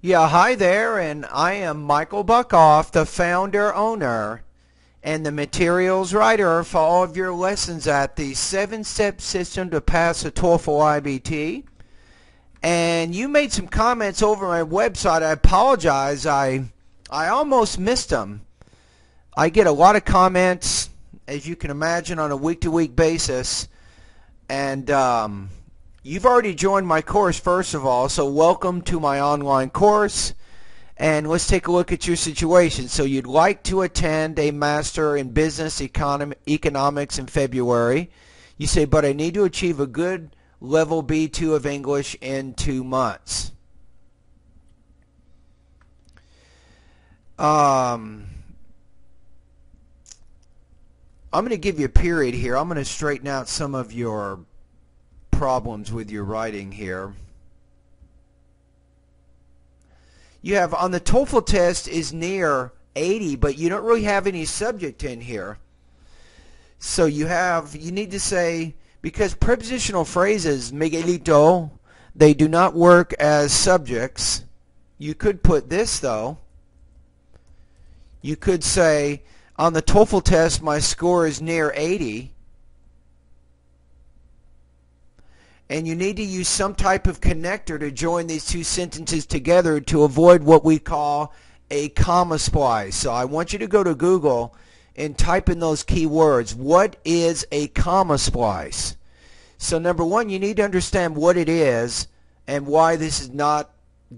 Yeah, hi there, and I am Michael Buckoff, the founder, owner, and the materials writer for all of your lessons at the 7-step system to pass the Toefl IBT. And you made some comments over my website. I apologize. I almost missed them. I get a lot of comments, as you can imagine, on a week-to-week basis. And you've already joined my course, first of all, so welcome to my online course. And let's take a look at your situation. So you'd like to attend a Master in Business Economics in February. You say, but I need to achieve a good level B2 of English in 2 months. I'm going to give you a period here. I'm going to straighten out some of your problems with your writing here. You have on the TOEFL test is near 80, but you don't really have any subject in here. So you need to say, because prepositional phrases, Miguelito, they do not work as subjects. You could put this though. You could say, on the TOEFL test, my score is near 80. And you need to use some type of connector to join these two sentences together to avoid what we call a comma splice. So I want you to go to Google and type in those keywords. What is a comma splice? So number one, you need to understand what it is and why this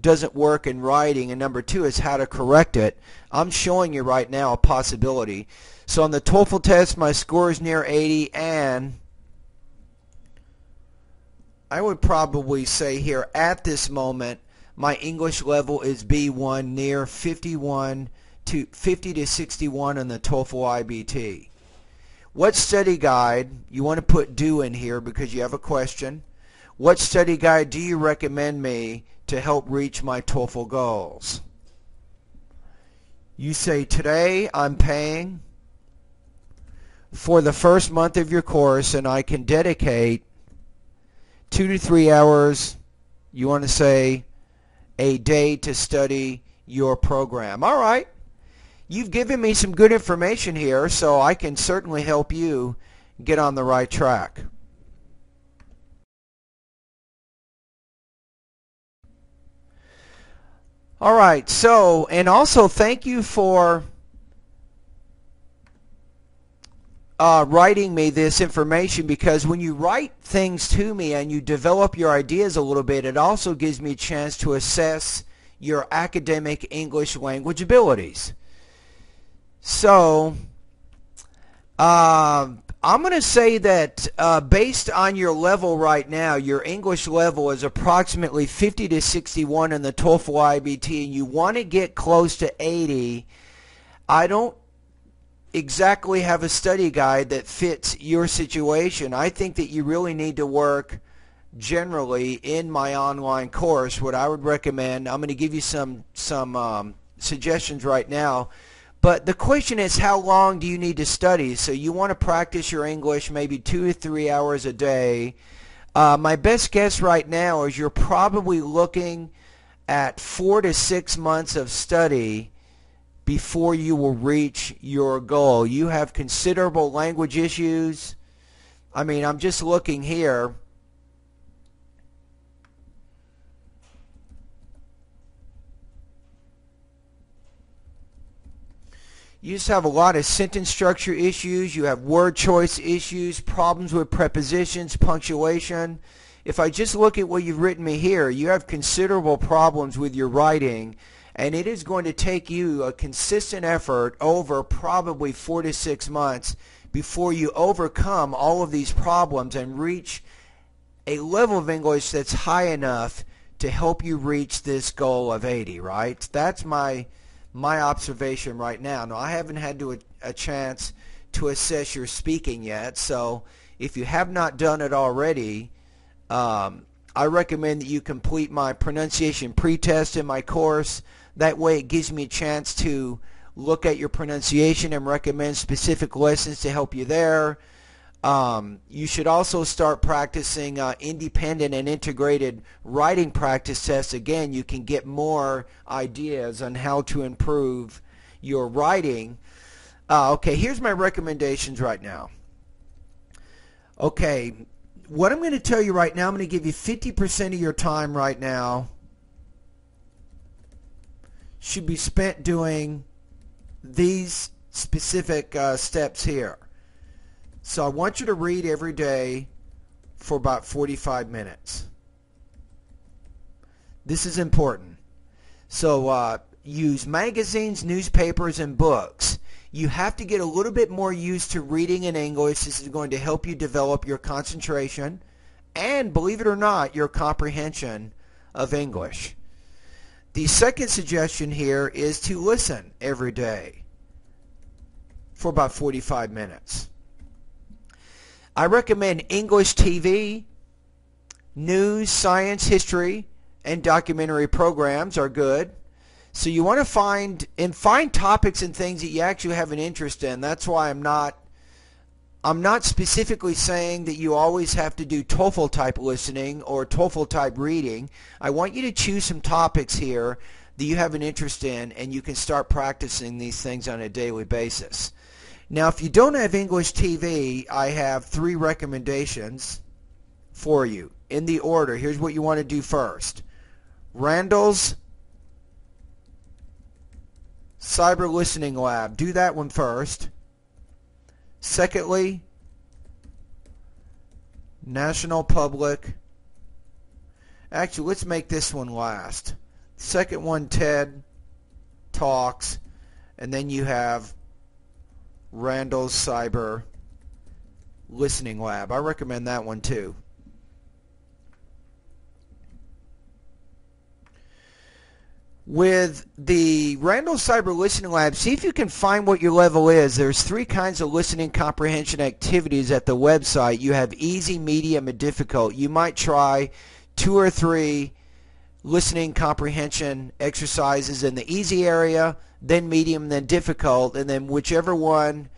doesn't work in writing. And number two is how to correct it. I'm showing you right now a possibility. So on the TOEFL test, my score is near 80, and I would probably say here at this moment my English level is B1, near 50 to 61 on the TOEFL IBT. What study guide, you want to put do in here because you have a question. What study guide do you recommend me to help reach my TOEFL goals? You say, today I'm paying for the first month of your course and I can dedicate 2 to 3 hours, you want to say, a day to study your program. All right. You've given me some good information here, so I can certainly help you get on the right track. All right. So, and also thank you for writing me this information, because when you write things to me and you develop your ideas a little bit, it also gives me a chance to assess your academic English language abilities. So I'm going to say that based on your level right now, your English level is approximately 50 to 61 in the TOEFL IBT, and you want to get close to 80. I don't exactly have a study guide that fits your situation. I think that you really need to work generally in my online course. What I would recommend, I'm going to give you some suggestions right now, but the question is, how long do you need to study? So you want to practice your English maybe 2 to 3 hours a day. My best guess right now is you're probably looking at 4 to 6 months of study before you will reach your goal. You have considerable language issues. I mean, I'm just looking here. You just have a lot of sentence structure issues. You have word choice issues, problems with prepositions, punctuation. If I just look at what you've written me here, you have considerable problems with your writing. And it is going to take you a consistent effort over probably 4 to 6 months before you overcome all of these problems and reach a level of English that's high enough to help you reach this goal of 80, right? That's my observation right now. Now, I haven't had a chance to assess your speaking yet, so if you have not done it already, I recommend that you complete my pronunciation pre-test in my course. That way it gives me a chance to look at your pronunciation and recommend specific lessons to help you there. You should also start practicing independent and integrated writing practice tests. Again, you can get more ideas on how to improve your writing. Okay, here's my recommendations right now. Okay, what I'm going to tell you right now, I'm going to give you 50% of your time right now should be spent doing these specific steps here. So I want you to read every day for about 45 minutes. This is important. So use magazines, newspapers, and books. You have to get a little bit more used to reading in English. This is going to help you develop your concentration and, believe it or not, your comprehension of English. The second suggestion here is to listen every day for about 45 minutes. I recommend English TV, news, science, history, and documentary programs are good. So you want to find topics and things that you actually have an interest in. That's why I'm not specifically saying that you always have to do TOEFL type listening or TOEFL type reading. I want you to choose some topics here that you have an interest in, and you can start practicing these things on a daily basis. Now, if you don't have English TV, I have 3 recommendations for you. In the order, here's what you want to do first. Randall's Cyber Listening Lab. Do that one first. Secondly, National Public. Actually, let's make this one last. Second one, TED Talks. And then you have Randall's Cyber Listening Lab. I recommend that one too. With the Randall Cyber Listening Lab, see if you can find what your level is. There's 3 kinds of listening comprehension activities at the website. You have easy, medium, and difficult. You might try 2 or 3 listening comprehension exercises in the easy area, then medium, then difficult, and then whichever one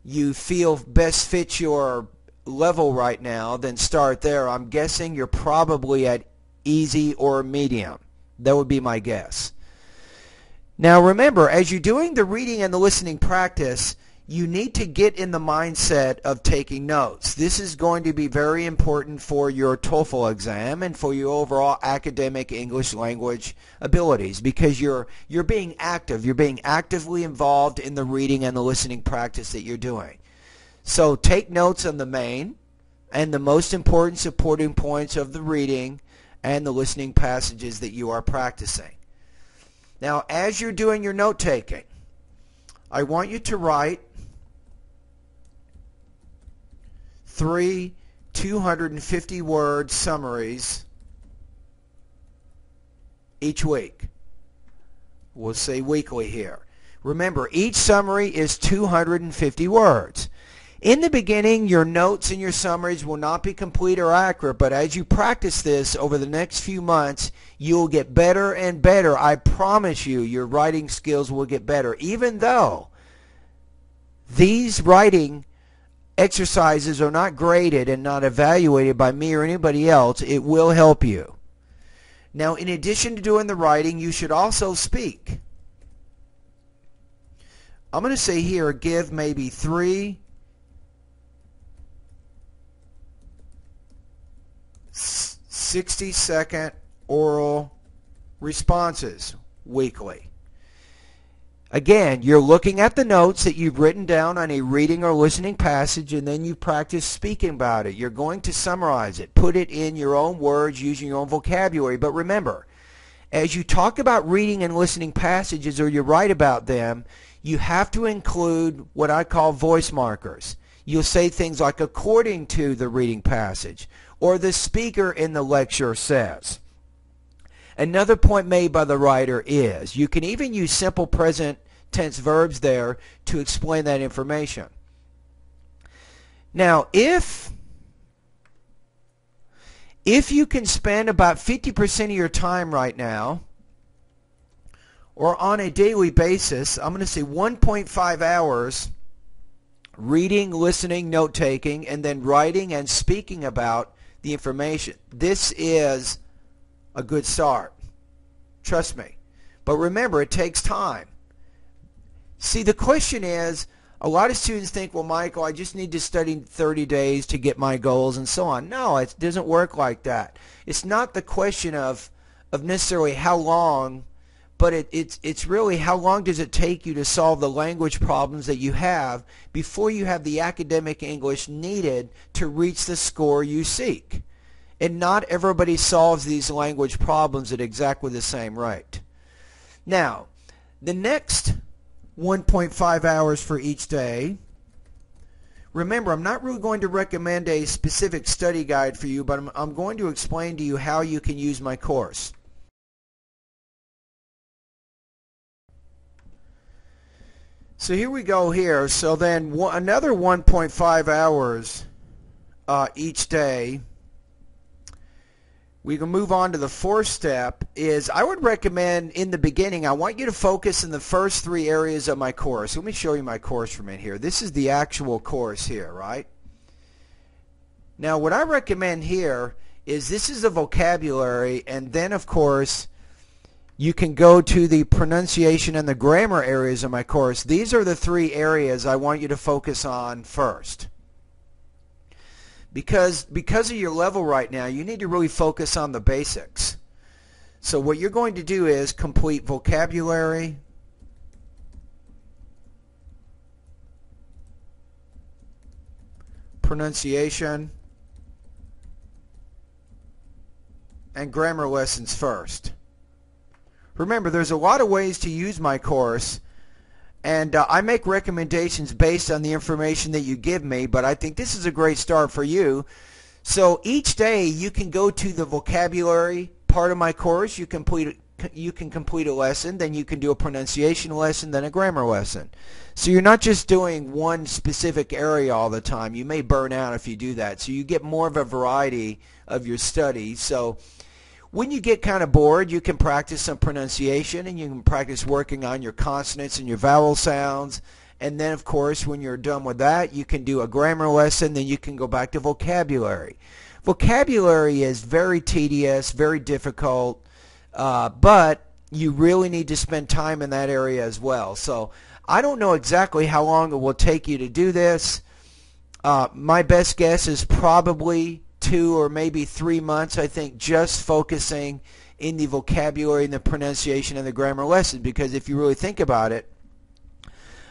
you feel best fits your level right now, then start there. I'm guessing you're probably at easy or medium. That would be my guess. Now remember, as you're doing the reading and the listening practice, you need to get in the mindset of taking notes. This is going to be very important for your TOEFL exam and for your overall academic English language abilities, because you're being active. You're being actively involved in the reading and the listening practice that you're doing. So take notes on the main and the most important supporting points of the reading and the listening passages that you are practicing. Now, as you're doing your note-taking, I want you to write 3 250-word summaries each week. We'll say weekly here. Remember, each summary is 250 words. In the beginning, your notes and your summaries will not be complete or accurate, but as you practice this over the next few months, you'll get better and better. I promise you, your writing skills will get better. Even though these writing exercises are not graded and not evaluated by me or anybody else, it will help you. Now, in addition to doing the writing, you should also speak. I'm going to say here, give maybe 3 60-second oral responses weekly. Again, you're looking at the notes that you've written down on a reading or listening passage, and then you practice speaking about it. You're going to summarize it, put it in your own words using your own vocabulary. But remember, as you talk about reading and listening passages or you write about them, you have to include what I call voice markers. You'll say things like, according to the reading passage, or the speaker in the lecture says. Another point made by the writer is you can even use simple present tense verbs there to explain that information. Now, if you can spend about 50% of your time right now, or on a daily basis, I'm going to say 1.5 hours reading, listening, note-taking, and then writing and speaking about the information. This is a good start. Trust me. But remember, it takes time. See, the question is, a lot of students think, well, Michael, I just need to study 30 days to get my goals and so on. No, it doesn't work like that. It's not the question of necessarily how long, but it's really how long does it take you to solve the language problems that you have before you have the academic English needed to reach the score you seek. And not everybody solves these language problems at exactly the same rate. Now, the next 1.5 hours for each day. Remember, I'm not really going to recommend a specific study guide for you, but I'm going to explain to you how you can use my course. So here we go here. So then another 1.5 hours each day. We can move on to the fourth step is I would recommend in the beginning, I want you to focus in the first 3 areas of my course. Let me show you my course for a minute here. This is the actual course here, right? Now what I recommend here is this is the vocabulary, and then of course you can go to the pronunciation and the grammar areas of my course. These are the 3 areas I want you to focus on first. Because of your level right now, you need to really focus on the basics. So what you're going to do is complete vocabulary, pronunciation, and grammar lessons first. Remember, there's a lot of ways to use my course, and I make recommendations based on the information that you give me, but I think this is a great start for you. So each day you can go to the vocabulary part of my course. You can complete a lesson, then you can do a pronunciation lesson, then a grammar lesson. So you're not just doing one specific area all the time. You may burn out if you do that. So you get more of a variety of your study. So when you get kind of bored, you can practice some pronunciation, and you can practice working on your consonants and your vowel sounds. And then, of course, when you're done with that, you can do a grammar lesson. Then you can go back to vocabulary. Vocabulary is very tedious, very difficult, but you really need to spend time in that area as well. So I don't know exactly how long it will take you to do this. My best guess is probably 2 or maybe 3 months, I think, just focusing in the vocabulary and the pronunciation and the grammar lesson. Because if you really think about it,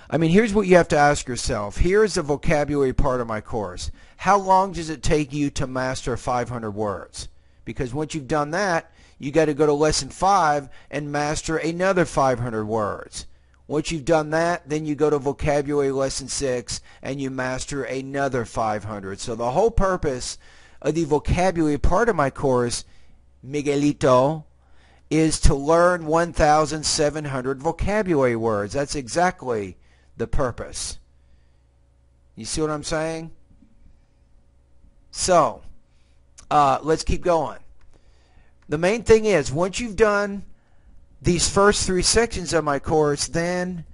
I mean, here's what you have to ask yourself. Here's the vocabulary part of my course. How long does it take you to master 500 words? Because once you've done that, you got to go to lesson 5 and master another 500 words. Once you've done that, then you go to vocabulary lesson 6 and you master another 500. So the whole purpose of the vocabulary part of my course, Miguelito, is to learn 1,700 vocabulary words. That's exactly the purpose. You see what I'm saying? So, let's keep going. The main thing is, once you've done these first 3 sections of my course, then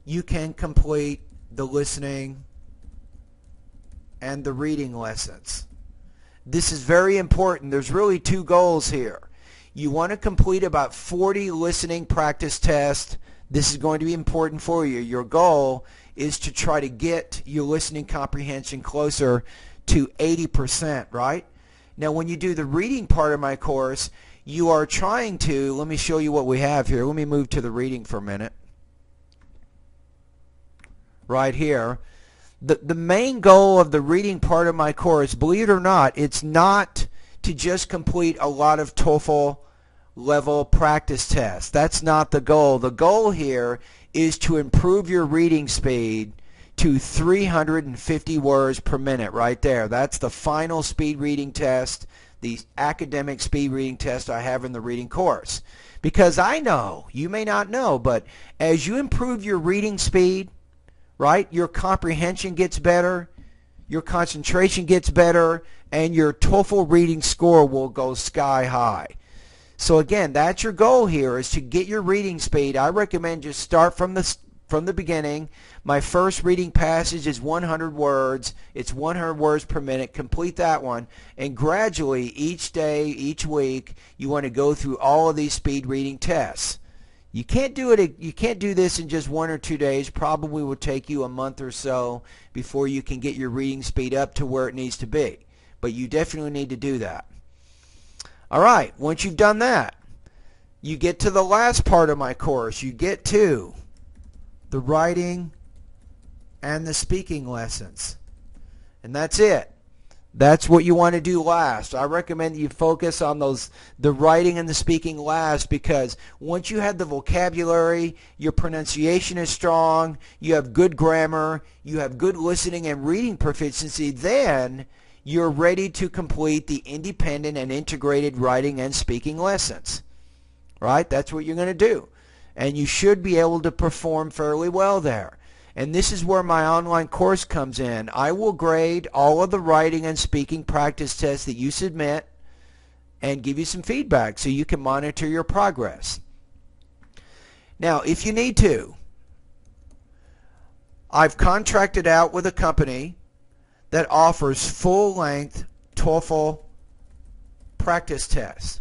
you can complete the listening and the reading lessons. This is very important. There's really 2 goals here. You want to complete about 40 listening practice tests. This is going to be important for you. Your goal is to try to get your listening comprehension closer to 80%, right? Now, when you do the reading part of my course, you are trying to, let me show you what we have here. Let me move to the reading for a minute. Right here. The main goal of the reading part of my course, believe it or not, it's not to just complete a lot of TOEFL level practice tests. That's not the goal. The goal here is to improve your reading speed to 350 words per minute right there. That's the final speed reading test, the academic speed reading test I have in the reading course. Because I know, you may not know, but as you improve your reading speed, right, your comprehension gets better, your concentration gets better, and your TOEFL reading score will go sky high. So again, that's your goal here, is to get your reading speed. I recommend just start from the from the beginning. My first reading passage is 100 words. It's 100 words per minute. Complete that one. And gradually, each day, each week, you want to go through all of these speed reading tests. You can't do it. You can't do this in just 1 or 2 days. Probably will take you a month or so before you can get your reading speed up to where it needs to be. But you definitely need to do that. All right. Once you've done that, you get to the last part of my course. You get to the writing and the speaking lessons. And that's it. That's what you want to do last. I recommend that you focus on the writing and the speaking last, because once you have the vocabulary, your pronunciation is strong, you have good grammar, you have good listening and reading proficiency, then you're ready to complete the independent and integrated writing and speaking lessons. Right? That's what you're going to do. And you should be able to perform fairly well there. And this is where my online course comes in. I will grade all of the writing and speaking practice tests that you submit and give you some feedback so you can monitor your progress. Now, if you need to, I've contracted out with a company that offers full-length TOEFL practice tests.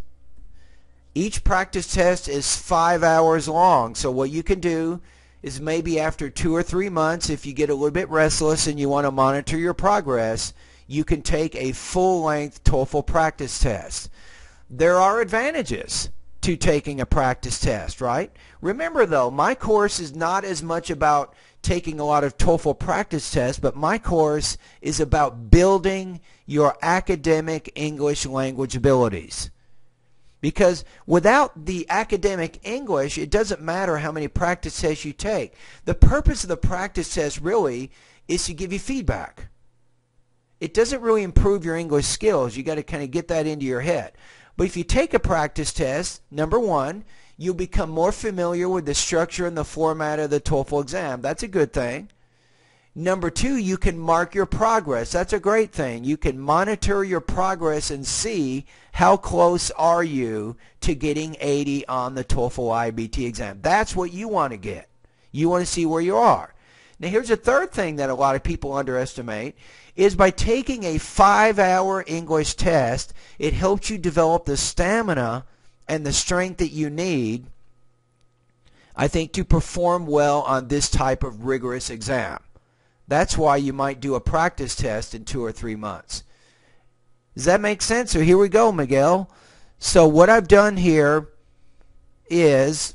Each practice test is 5 hours long, so what you can do is maybe after 2 or 3 months, if you get a little bit restless and you want to monitor your progress, you can take a full-length TOEFL practice test. There are advantages to taking a practice test, right? Remember though, my course is not as much about taking a lot of TOEFL practice tests, but my course is about building your academic English language abilities. Because without the academic English, it doesn't matter how many practice tests you take. The purpose of the practice test really is to give you feedback. It doesn't really improve your English skills. You got to kind of get that into your head. But if you take a practice test, number one, you'll become more familiar with the structure and the format of the TOEFL exam. That's a good thing. Number two, you can mark your progress. That's a great thing. You can monitor your progress and see how close are you to getting 80 on the TOEFL IBT exam. That's what you want to get. You want to see where you are. Now here's a third thing that a lot of people underestimate is by taking a 5-hour English test, it helps you develop the stamina and the strength that you need, I think, to perform well on this type of rigorous exam. That's why you might do a practice test in 2 or 3 months. Does that make sense? So here we go, Miguel. So what I've done here is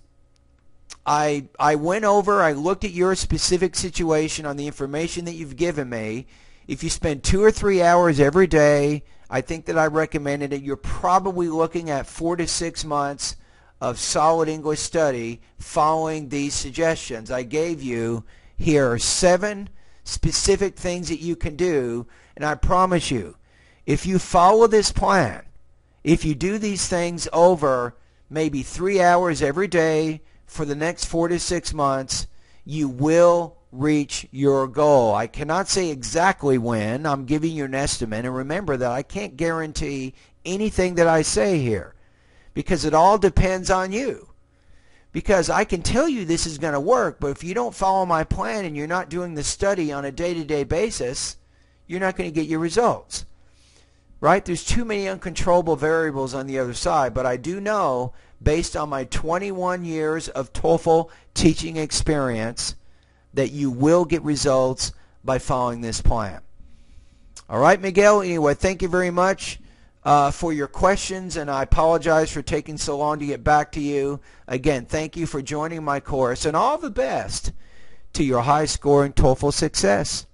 I went over, I looked at your specific situation on the information that you've given me. If you spend 2 or 3 hours every day, I think that I recommended it. You're probably looking at 4 to 6 months of solid English study following these suggestions. I gave you here 7 specific things that you can do, and I promise you, if you follow this plan, if you do these things over maybe 3 hours every day for the next 4 to 6 months, you will reach your goal. I cannot say exactly when. I'm giving you an estimate, and remember that I can't guarantee anything that I say here because it all depends on you. Because I can tell you this is going to work, but if you don't follow my plan and you're not doing the study on a day-to-day basis, you're not going to get your results. Right? There's too many uncontrollable variables on the other side, but I do know, based on my 21 years of TOEFL teaching experience, that you will get results by following this plan. All right, Miguel, anyway, thank you very much for your questions, and I apologize for taking so long to get back to you. Again, thank you for joining my course, and all the best to your high-scoring TOEFL success.